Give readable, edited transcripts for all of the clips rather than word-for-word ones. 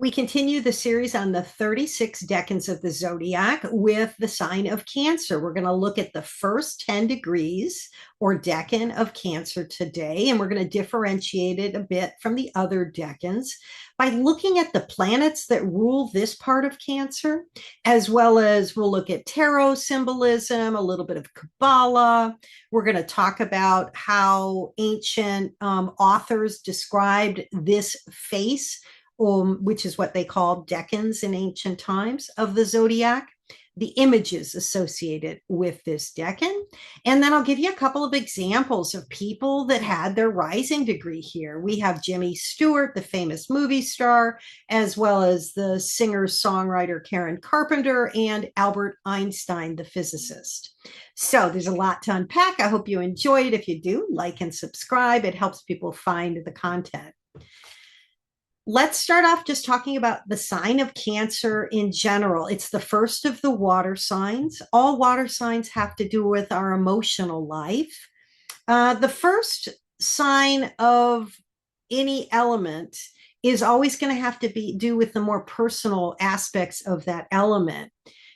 We continue the series on the 36 decans of the zodiac with the sign of Cancer. We're going to look at the first 10 degrees or decan of Cancer today, and we're going to differentiate it a bit from the other decans by looking at the planets that rule this part of Cancer, as well as we'll look at tarot symbolism, a little bit of Kabbalah. We're going to talk about how ancient authors described this face, which is what they called decans in ancient times of the zodiac, the images associated with this decan. And then I'll give you a couple of examples of people that had their rising degree here. We have Jimmy Stewart, the famous movie star, as well as the singer-songwriter Karen Carpenter, and Albert Einstein, the physicist. So there's a lot to unpack. I hope you enjoyed it. If you do, like and subscribe. It helps people find the content. Let's start off just talking about the sign of Cancer in general. It's the first of the water signs. All water signs have to do with our emotional life. The first sign of any element is always going to have to do with the more personal aspects of that element.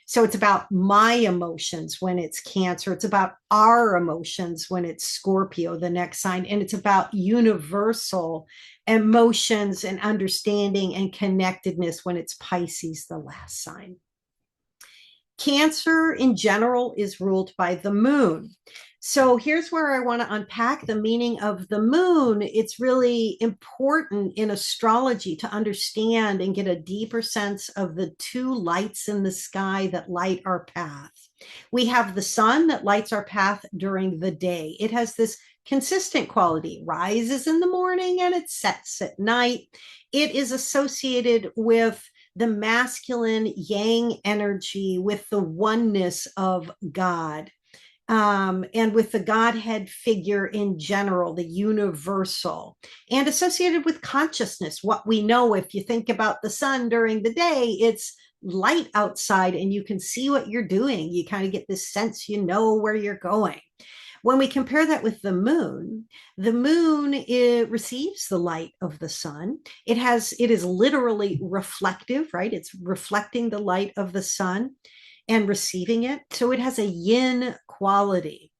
So it's about my emotions when it's Cancer. It's about our emotions when it's Scorpio, the next sign. And it's about universal emotions and understanding and connectedness when it's Pisces, the last sign. Cancer in general is ruled by the moon. So here's where I want to unpack the meaning of the moon. It's really important in astrology to understand and get a deeper sense of the two lights in the sky that light our path. We have the sun that lights our path during the day. It has this consistent quality, rises in the morning and it sets at night. It is associated with the masculine yang energy, with the oneness of God. And with the Godhead figure in general, the universal, and associated with consciousness, what we know. If you think about the sun during the day, it's light outside and you can see what you're doing. You kind of get this sense you know where you're going. When we compare that with the moon, it receives the light of the sun. It is literally reflective, right? It's reflecting the light of the sun and receiving it. So it has a yin quality,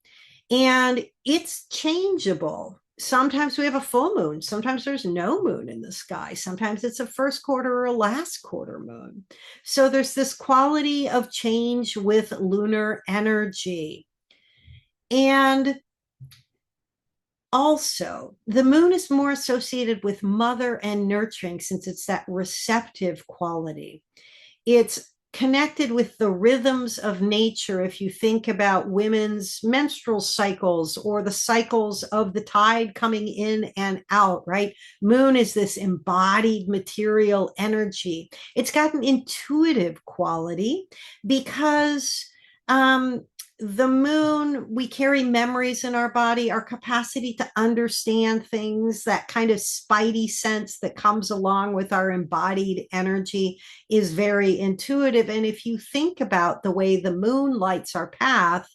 and it's changeable. Sometimes we have a full moon. Sometimes there's no moon in the sky. Sometimes it's a first quarter or a last quarter moon. So there's this quality of change with lunar energy. And also, the moon is more associated with mother and nurturing, since it's that receptive quality. It's connected with the rhythms of nature. If you think about women's menstrual cycles or the cycles of the tide coming in and out, right? Moon is this embodied material energy. It's got an intuitive quality because the moon, we carry memories in our body, our capacity to understand things, that kind of spidey sense that comes along with our embodied energy is very intuitive. And if you think about the way the moon lights our path,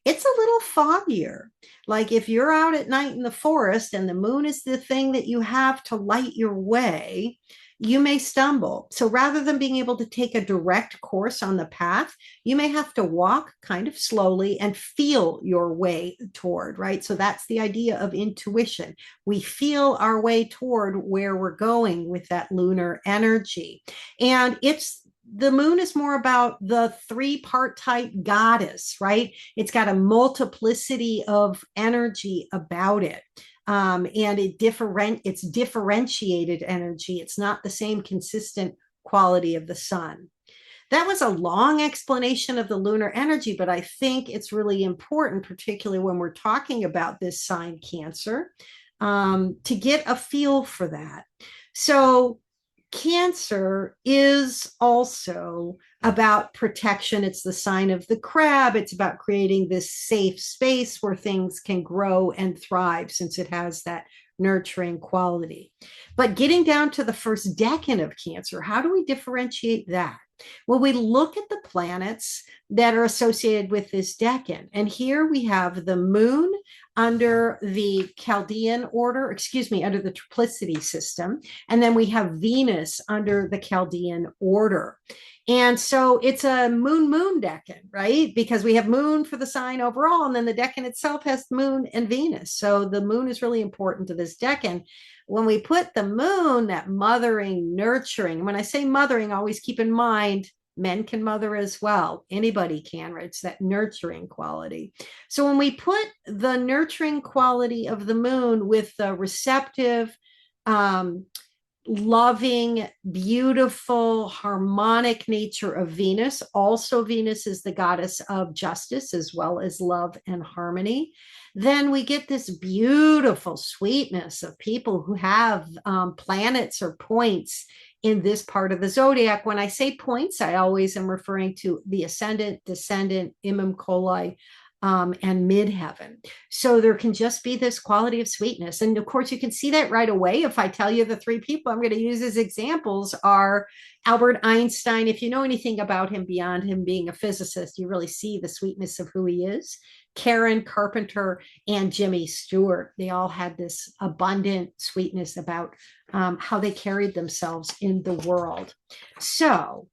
it's a little foggier. Like if you're out at night in the forest and the moon is the thing that you have to light your way, you may stumble. So rather than being able to take a direct course on the path, you may have to walk kind of slowly and feel your way toward, right? So that's the idea of intuition. We feel our way toward where we're going with that lunar energy. And the moon is more about the three-part type goddess, right? It's got a multiplicity of energy about it. And it's differentiated energy. It's not the same consistent quality of the sun. That was a long explanation of the lunar energy, but I think it's really important, particularly when we're talking about this sign Cancer, to get a feel for that. So Cancer is also about protection. It's the sign of the crab. It's about creating this safe space where things can grow and thrive, since it has that nurturing quality. But getting down to the first decan of Cancer, how do we differentiate that? Well, we look at the planets that are associated with this decan. And here we have the moon under the Chaldean order, excuse me, under the triplicity system. And then we have Venus under the Chaldean order. And so it's a moon decan, right? Because we have moon for the sign overall, and then the decan itself has moon and Venus. So the moon is really important to this decan. When we put the moon, that mothering, nurturing, when I say mothering, always keep in mind men can mother as well. Anybody can, right? It's that nurturing quality. So when we put the nurturing quality of the moon with the receptive, loving, beautiful, harmonic nature of Venus. Also, Venus is the goddess of justice as well as love and harmony. Then we get this beautiful sweetness of people who have planets or points in this part of the zodiac. When I say points, I always am referring to the ascendant, descendant, imum coli, and midheaven. So there can just be this quality of sweetness. And of course, you can see that right away. If I tell you the three people I'm going to use as examples are Albert Einstein. If you know anything about him beyond him being a physicist, you really see the sweetness of who he is. Karen, Carpenter, and Jimmy Stewart. They all had this abundant sweetness about how they carried themselves in the world. So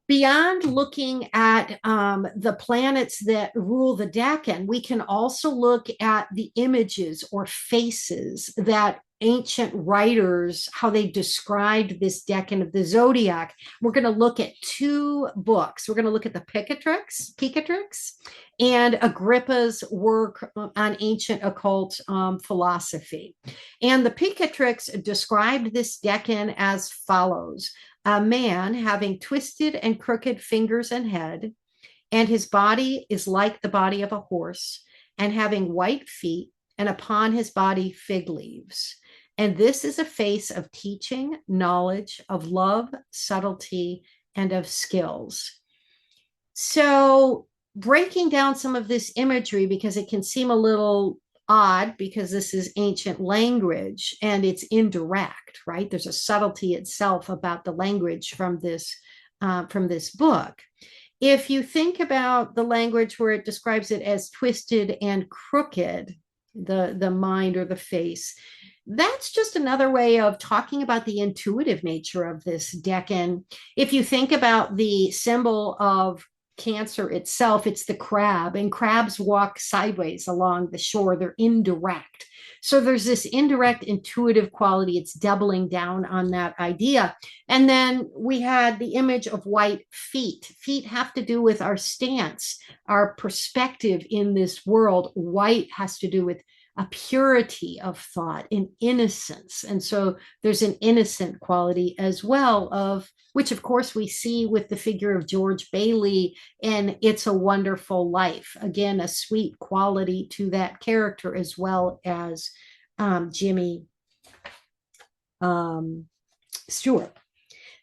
beyond looking at the planets that rule the decan, we can also look at the images or faces that ancient writers, how they described this decan of the zodiac. We're going to look at two books. We're going to look at the Picatrix and Agrippa's work on ancient occult philosophy. And the Picatrix described this decan as follows: a man having twisted and crooked fingers and head, and his body is like the body of a horse, and having white feet, and upon his body fig leaves. And this is a face of teaching, knowledge, of love, subtlety, and of skills. So breaking down some of this imagery, because it can seem a little odd because this is ancient language and it's indirect, right? There's a subtlety itself about the language from this book. If you think about the language where it describes it as twisted and crooked, the mind or the face, that's just another way of talking about the intuitive nature of this decan. If you think about the symbol of Cancer itself, it's the crab, and crabs walk sideways along the shore. They're indirect. So there's this indirect intuitive quality. It's doubling down on that idea. And then we had the image of white feet. Feet have to do with our stance, our perspective in this world. White has to do with a purity of thought, an innocence. And so there's an innocent quality as well, of which of course we see with the figure of George Bailey in It's a Wonderful Life. Again, a sweet quality to that character, as well as Jimmy Stewart.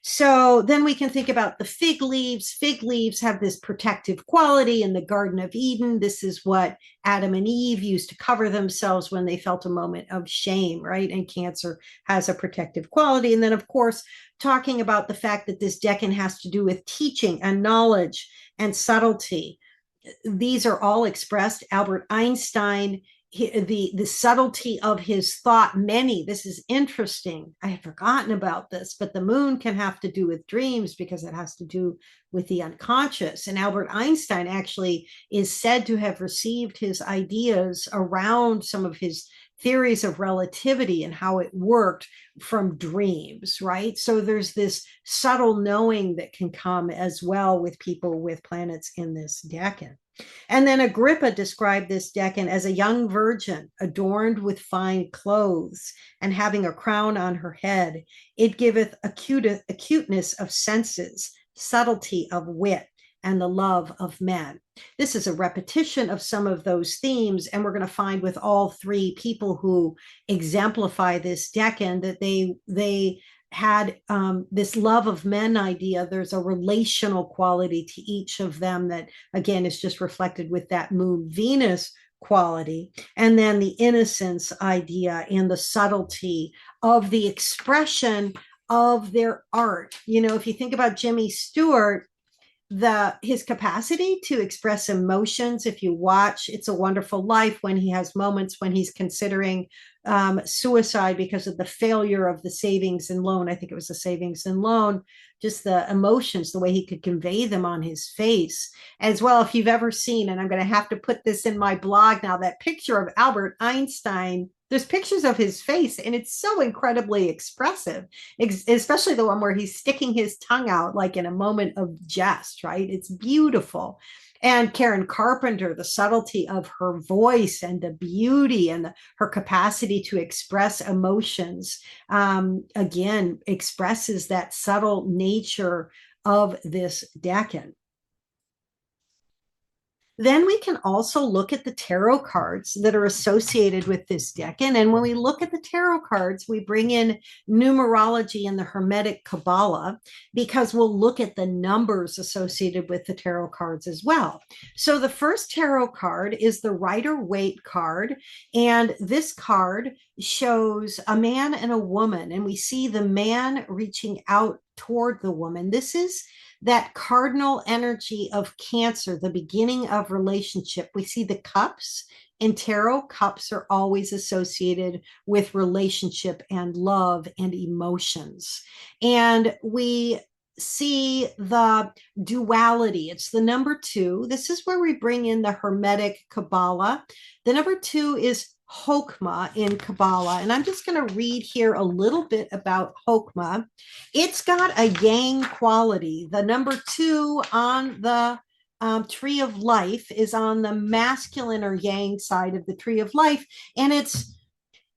So then we can think about the fig leaves. Fig leaves have this protective quality in the Garden of Eden. This is what Adam and Eve used to cover themselves when they felt a moment of shame, right? And Cancer has a protective quality. And then, of course, talking about the fact that this decan has to do with teaching and knowledge and subtlety. These are all expressed. Albert Einstein, the subtlety of his thought, this is interesting, I had forgotten about this, but the moon can have to do with dreams because it has to do with the unconscious. And Albert Einstein actually is said to have received his ideas around some of his theories of relativity and how it worked from dreams, right? So there's this subtle knowing that can come as well with people with planets in this decan. And then Agrippa described this decan as a young virgin adorned with fine clothes and having a crown on her head. It giveth acuteness of senses, subtlety of wit, and the love of men. This is a repetition of some of those themes, and we're going to find with all three people who exemplify this decan that they had this love of men idea. There's a relational quality to each of them that, again, is just reflected with that moon Venus quality. And then the innocence idea and the subtlety of the expression of their art. You know, if you think about Jimmy Stewart, his capacity to express emotions. If you watch It's a Wonderful Life, when he has moments when he's considering suicide because of the failure of the savings and loan, I think it was the savings and loan, just the emotions, the way he could convey them on his face as well. If you've ever seen, and I'm going to have to put this in my blog now, that picture of Albert Einstein, there's pictures of his face and it's so incredibly expressive, especially the one where he's sticking his tongue out like in a moment of jest, right? It's beautiful. And Karen Carpenter, the subtlety of her voice and the beauty and her capacity to express emotions, again, expresses that subtle nature of this decan. Then we can also look at the tarot cards that are associated with this decan. And when we look at the tarot cards, we bring in numerology and the Hermetic Kabbalah, because we'll look at the numbers associated with the tarot cards as well. So the first tarot card is the Rider-Waite card. And this card shows a man and a woman. And we see the man reaching out toward the woman. This is that cardinal energy of Cancer, the beginning of relationship. We see the cups in tarot. Cups are always associated with relationship and love and emotions. And we see the duality. It's the number 2. This is where we bring in the Hermetic Kabbalah. The number 2 is Chokmah in Kabbalah. And I'm just going to read here a little bit about Chokmah. It's got a yang quality. The number 2 on the tree of life is on the masculine or yang side of the tree of life. And it's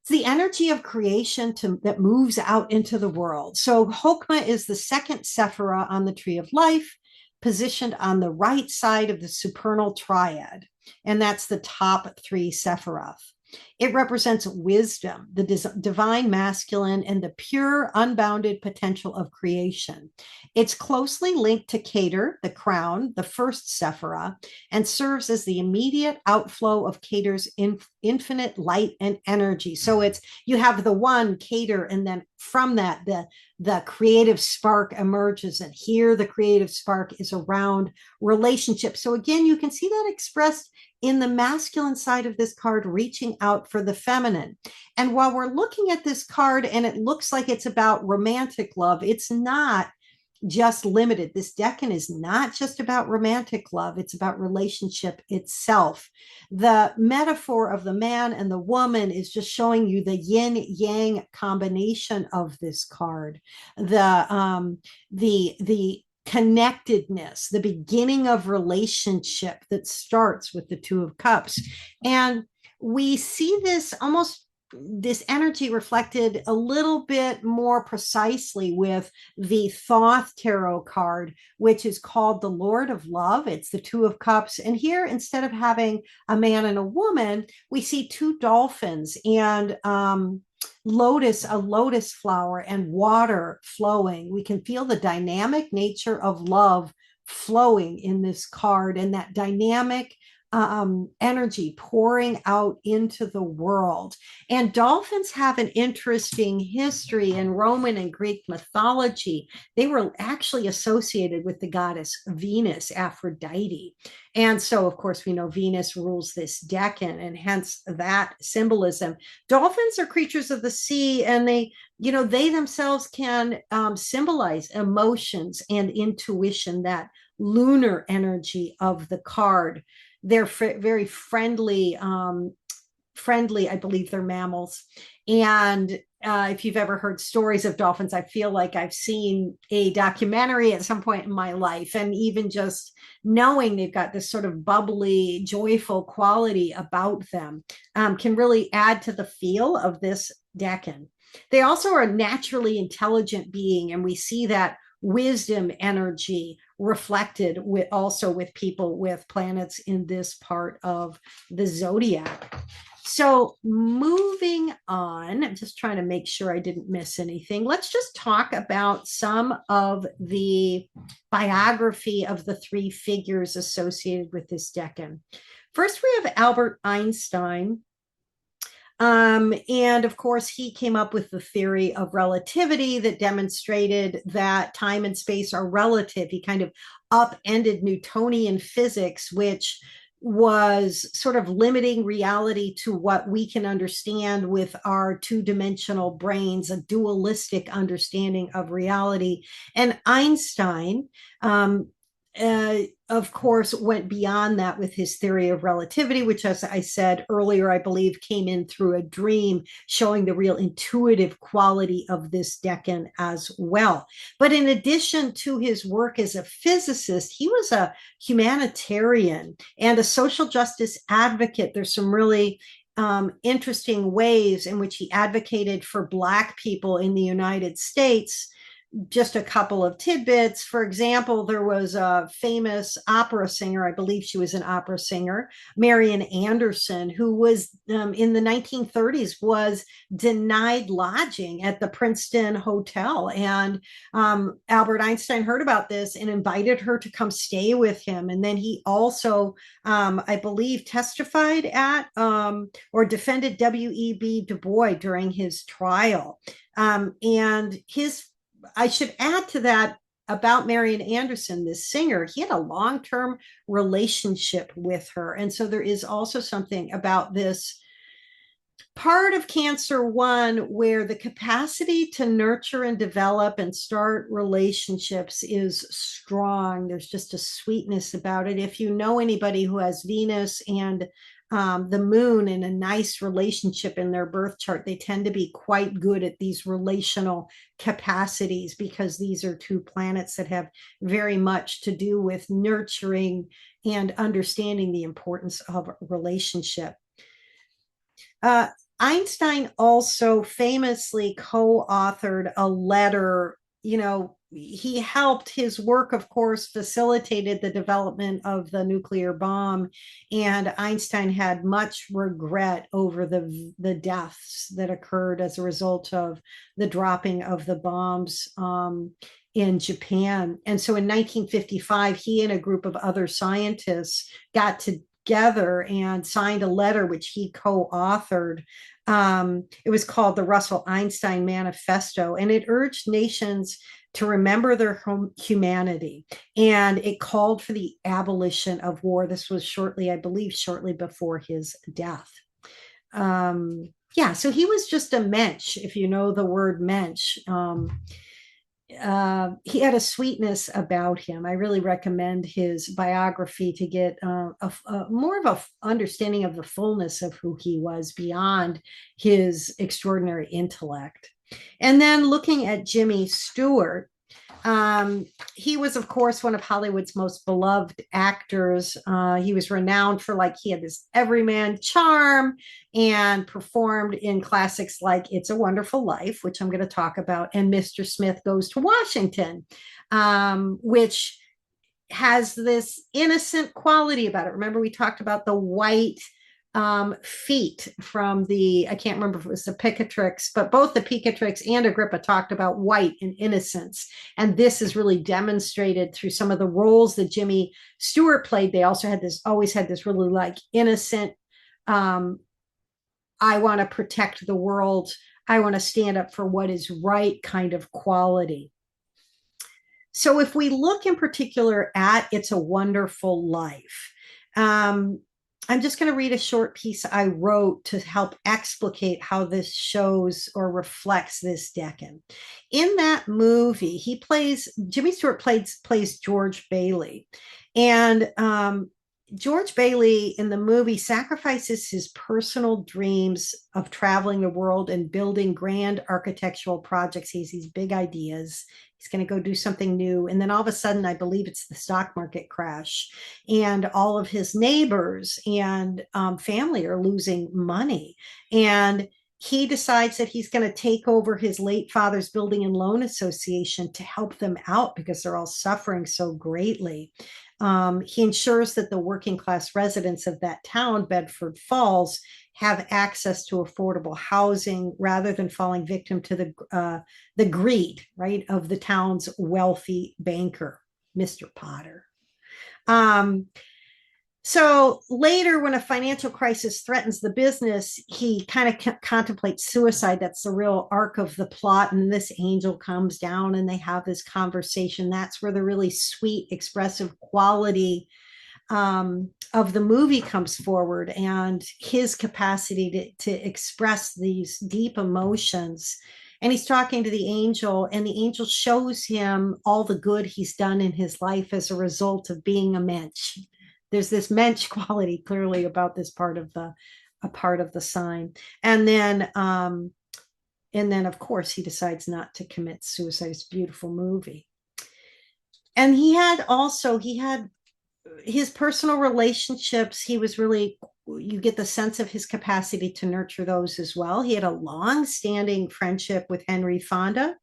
the energy of creation that moves out into the world. So Chokmah is the second sephira on the tree of life, positioned on the right side of the supernal triad. And that's the top 3 sephiroth. It represents wisdom, the divine masculine, and the pure, unbounded potential of creation. It's closely linked to Keter, the crown, the first sephira, and serves as the immediate outflow of Keter's infinite light and energy. So you have the one, Keter, and then from that, the creative spark emerges. And here the creative spark is around relationships. So again, you can see that expressed in the masculine side of this card, reaching out for the feminine. And while we're looking at this card and it looks like it's about romantic love, it's not just limited. This decan is not just about romantic love. It's about relationship itself. The metaphor of the man and the woman is just showing you the yin yang combination of this card. The connectedness, the beginning of relationship that starts with the 2 of cups. And we see this energy reflected a little bit more precisely with the Thoth tarot card, which is called the Lord of Love. It's the 2 of cups. And here, instead of having a man and a woman, we see 2 dolphins and a lotus flower and water flowing. We can feel the dynamic nature of love flowing in this card, and that dynamic energy pouring out into the world. And dolphins have an interesting history in Roman and Greek mythology. They were actually associated with the goddess Venus, Aphrodite. And so, of course, we know Venus rules this decan, and hence that symbolism. Dolphins are creatures of the sea, and they themselves can symbolize emotions and intuition, that lunar energy of the card. They're very friendly. I believe they're mammals. And if you've ever heard stories of dolphins, I feel like I've seen a documentary at some point in my life. And even just knowing they've got this sort of bubbly, joyful quality about them can really add to the feel of this decan. They also are a naturally intelligent being, and we see that wisdom energy reflected with people with planets in this part of the zodiac. So moving on, I'm just trying to make sure I didn't miss anything. Let's just talk about some of the biography of the 3 figures associated with this decan. First, we have Albert Einstein. And of course, he came up with the theory of relativity that demonstrated that time and space are relative. He kind of upended Newtonian physics, which was sort of limiting reality to what we can understand with our two-dimensional brains, a dualistic understanding of reality. And Einstein, of course, went beyond that with his theory of relativity, which, as I said earlier, I believe came in through a dream, showing the real intuitive quality of this decan as well. But in addition to his work as a physicist, he was a humanitarian and a social justice advocate. There's some really interesting ways in which he advocated for Black people in the United States. Just a couple of tidbits. For example, there was a famous opera singer, I believe she was an opera singer, Marian Anderson, who was in the 1930s was denied lodging at the Princeton Hotel. And Albert Einstein heard about this and invited her to come stay with him. And then he also, I believe, testified at or defended W.E.B. Du Bois during his trial. And I should add to that about Marian Anderson, this singer, he had a long-term relationship with her. And so there is also something about this part of Cancer 1 where the capacity to nurture and develop and start relationships is strong. There's just a sweetness about it. If you know anybody who has Venus and the moon in a nice relationship in their birth chart, they tend to be quite good at these relational capacities because these are two planets that have very much to do with nurturing and understanding the importance of relationship. Einstein also famously co-authored a letter. He helped, his work, of course, facilitated the development of the nuclear bomb. And Einstein had much regret over the deaths that occurred as a result of the dropping of the bombs in Japan. And so in 1955, he and a group of other scientists got together and signed a letter which he co-authored. It was called the Russell-Einstein Manifesto, and it urged nations to remember their humanity, and it called for the abolition of war. This was shortly before his death. So he was just a mensch, if you know the word mensch. He had a sweetness about him. I really recommend his biography to get more of an understanding of the fullness of who he was beyond his extraordinary intellect. And then looking at Jimmy Stewart, he was, of course, one of Hollywood's most beloved actors. He was renowned for, he had this everyman charm and performed in classics like It's a Wonderful Life, which I'm going to talk about, and Mr. Smith Goes to Washington, which has this innocent quality about it. Remember, we talked about the white feet from I can't remember if it was the Picatrix, but both the Picatrix and Agrippa talked about white and innocence. And this is really demonstrated through some of the roles that Jimmy Stewart played. They also always had this really innocent, I want to protect the world, I want to stand up for what is right kind of quality. So if we look in particular at It's a Wonderful Life, I'm just going to read a short piece I wrote to help explicate how this shows or reflects this decan. In that movie, Jimmy Stewart plays George Bailey. And George Bailey in the movie sacrifices his personal dreams of traveling the world and building grand architectural projects. He has these big ideas. He's going to go do something new. And then all of a sudden, I believe it's the stock market crash, and all of his neighbors and family are losing money. And he decides that he's going to take over his late father's building and loan association to help them out because they're all suffering so greatly. He ensures that the working class residents of that town, Bedford Falls, have access to affordable housing rather than falling victim to the greed, right, of the town's wealthy banker, Mr. Potter. So later, when a financial crisis threatens the business, he kind of contemplates suicide. That's the real arc of the plot. And this angel comes down and they have this conversation. That's where the really sweet, expressive quality of the movie comes forward, and his capacity to express these deep emotions. And he's talking to the angel, and the angel shows him all the good he's done in his life as a result of being a mensch. There's this mensch quality clearly about this part of the a part of the sign. And then of course he decides not to commit suicide. It's a beautiful movie. And he had his personal relationships. He was really, you get the sense of his capacity to nurture those as well. He had a long-standing friendship with Henry Fonda,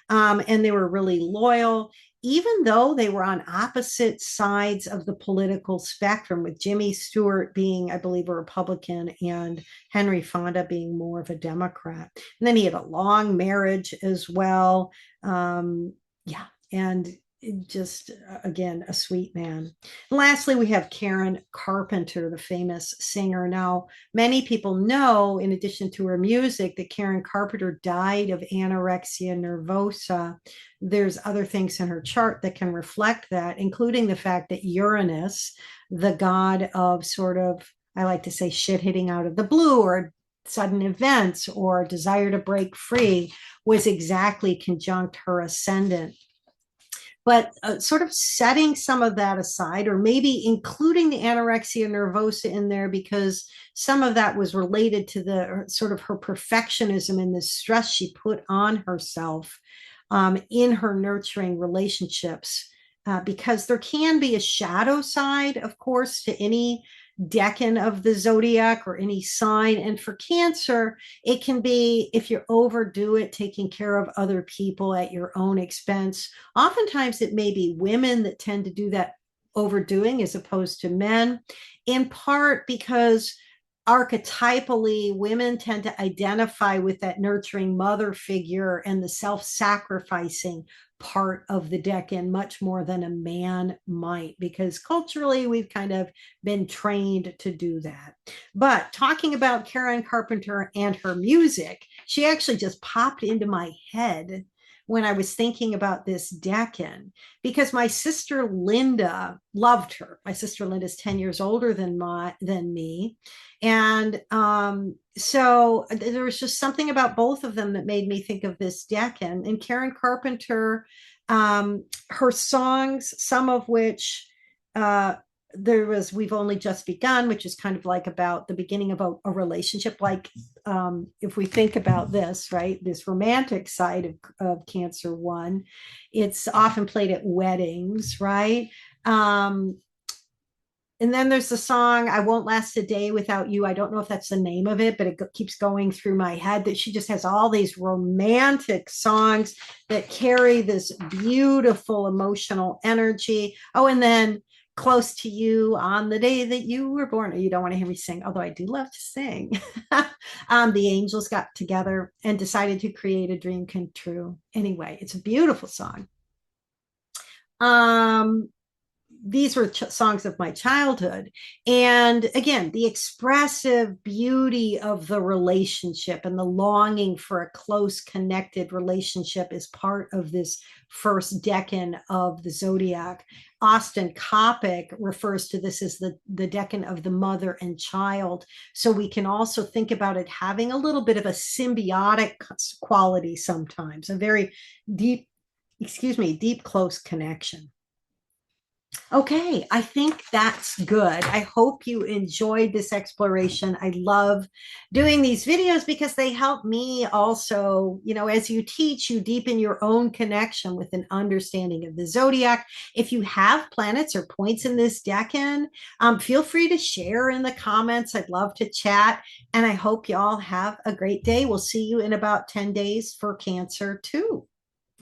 and they were really loyal, even though they were on opposite sides of the political spectrum, with Jimmy Stewart being, I believe, a Republican and Henry Fonda being more of a Democrat. And then he had a long marriage as well. Yeah, and just again a sweet man. And lastly, we have Karen Carpenter, the famous singer. Now, many people know, in addition to her music, that Karen Carpenter died of anorexia nervosa. There's other things in her chart that can reflect that, including the fact that Uranus, the god of sort of, I like to say, shit hitting out of the blue or sudden events or desire to break free, was exactly conjunct her ascendant. But sort of setting some of that aside, or maybe including the anorexia nervosa in there, because some of that was related to the sort of her perfectionism and the stress she put on herself in her nurturing relationships. Because there can be a shadow side, of course, to any decan of the zodiac or any sign. And for Cancer, it can be, if you overdo it, taking care of other people at your own expense. Oftentimes, it may be women that tend to do that overdoing as opposed to men, in part because archetypally, women tend to identify with that nurturing mother figure and the self-sacrificing part of the decan much more than a man might, because culturally we've kind of been trained to do that. But talking about Karen Carpenter and her music, she actually just popped into my head when I was thinking about this decan, because my sister Linda loved her. My sister Linda is 10 years older than me. And so there was just something about both of them that made me think of this decan. And Karen Carpenter, her songs, some of which there was We've Only Just Begun, which is kind of like about the beginning of a relationship. Like if we think about this, right, this romantic side of Cancer one, it's often played at weddings, right? And then there's the song I Won't Last a Day Without You. I don't know if that's the name of it, but it keeps going through my head that she just has all these romantic songs that carry this beautiful emotional energy. Oh, and then Close to You, On the Day That You Were Born. You don't want to hear me sing, although I do love to sing. The angels got together and decided to create a dream come true. Anyway, it's a beautiful song. These were songs of my childhood. And again, the expressive beauty of the relationship and the longing for a close, connected relationship is part of this first decan of the zodiac. Austin Coppock refers to this as the decan of the mother and child. So we can also think about it having a little bit of a symbiotic quality sometimes, a very deep, deep, close connection. Okay, I think that's good. I hope you enjoyed this exploration. I love doing these videos because they help me also, as you teach, you deepen your own connection with an understanding of the zodiac. If you have planets or points in this decan, feel free to share in the comments. I'd love to chat, and I hope you all have a great day. We'll see you in about 10 days for Cancer too.